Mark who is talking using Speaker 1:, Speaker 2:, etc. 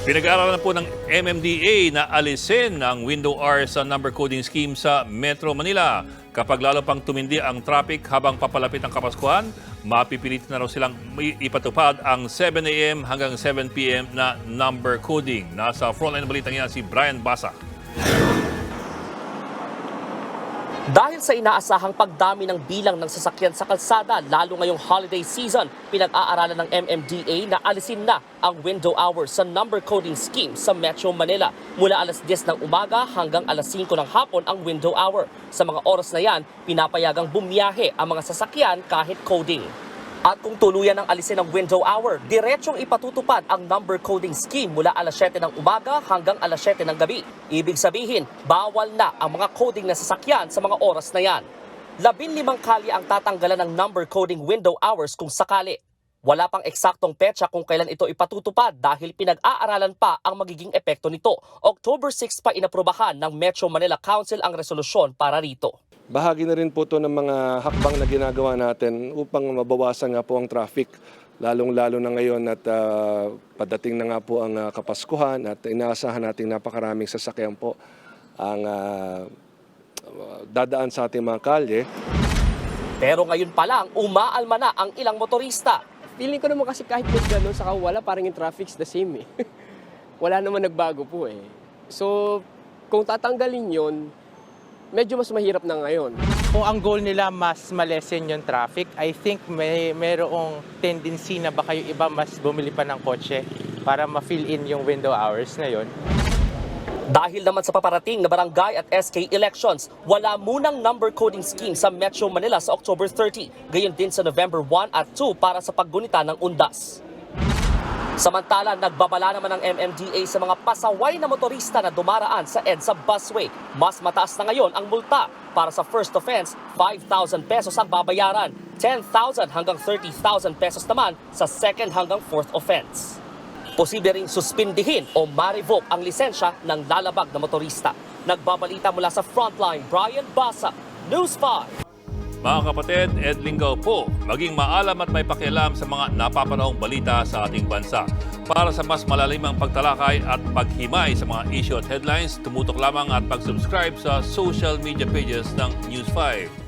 Speaker 1: Pinag-aaralan po ng MMDA na alisin ang window R sa number coding scheme sa Metro Manila. Kapag lalo pang tumindi ang traffic habang papalapit ang Kapaskuhan, mapipilit na raw silang ipatupad ang 7 a.m. hanggang 7 p.m. na number coding. Nasa frontline balitang yan si Brian Basa.
Speaker 2: Dahil sa inaasahang pagdami ng bilang ng sasakyan sa kalsada, lalo ngayong holiday season, pinag-aaralan ng MMDA na alisin na ang window hours sa number coding scheme sa Metro Manila. Mula alas 10 ng umaga hanggang alas 5 ng hapon ang window hour. Sa mga oras na yan, pinapayagang bumiyahe ang mga sasakyan kahit coding. At kung tuluyan ng alisin ang window hour, diretsong ipatutupad ang number coding scheme mula alas 7 ng umaga hanggang alas 7 ng gabi. Ibig sabihin, bawal na ang mga coding na sasakyan sa mga oras na yan. 15 kalye ang tatanggalan ng number coding window hours kung sakali. Wala pang eksaktong petsa kung kailan ito ipatutupad dahil pinag-aaralan pa ang magiging epekto nito. October 6 pa inaprubahan ng Metro Manila Council ang resolusyon para rito.
Speaker 3: Bahagi na rin po ito ng mga hakbang na ginagawa natin upang mabawasan nga po ang traffic, lalong-lalo na ngayon at padating na nga po ang Kapaskuhan at inaasahan natin napakaraming sasakyan po ang dadaan sa ating mga kalye.
Speaker 2: Pero ngayon pa lang, umaalma na ang ilang motorista.
Speaker 4: Feeling ko naman kasi kahit may gano'n saka wala, parang yung traffic's the same eh. Wala naman nagbago po eh. So, kung tatanggalin yon, medyo mas mahirap na ngayon.
Speaker 5: Kung ang goal nila mas malesen yung traffic, I think mayroong tendency na baka yung iba mas bumili pa ng kotse para ma-fill in yung window hours na yon.
Speaker 2: Dahil naman sa paparating na barangay at SK elections, wala munang number coding scheme sa Metro Manila sa October 30. Gayon din sa November 1 at 2 para sa paggunita ng undas. Samantala, nagbabala naman ng MMDA sa mga pasaway na motorista na dumaraan sa EDSA busway. Mas mataas na ngayon ang multa. Para sa first offense, 5,000 pesos ang babayaran. 10,000 hanggang 30,000 pesos naman sa second hanggang fourth offense. Posible ring suspindihin o ma-revoke ang lisensya ng lalabag na motorista. Nagbabalita mula sa Frontline, Brian Basa, News 5.
Speaker 1: Mga kapatid, Ed Lingaw po, maging maalam at may pakialam sa mga napapanahong balita sa ating bansa. Para sa mas malalimang pagtalakay at paghimay sa mga issue at headlines, tumutok lamang at pag-subscribe sa social media pages ng News 5.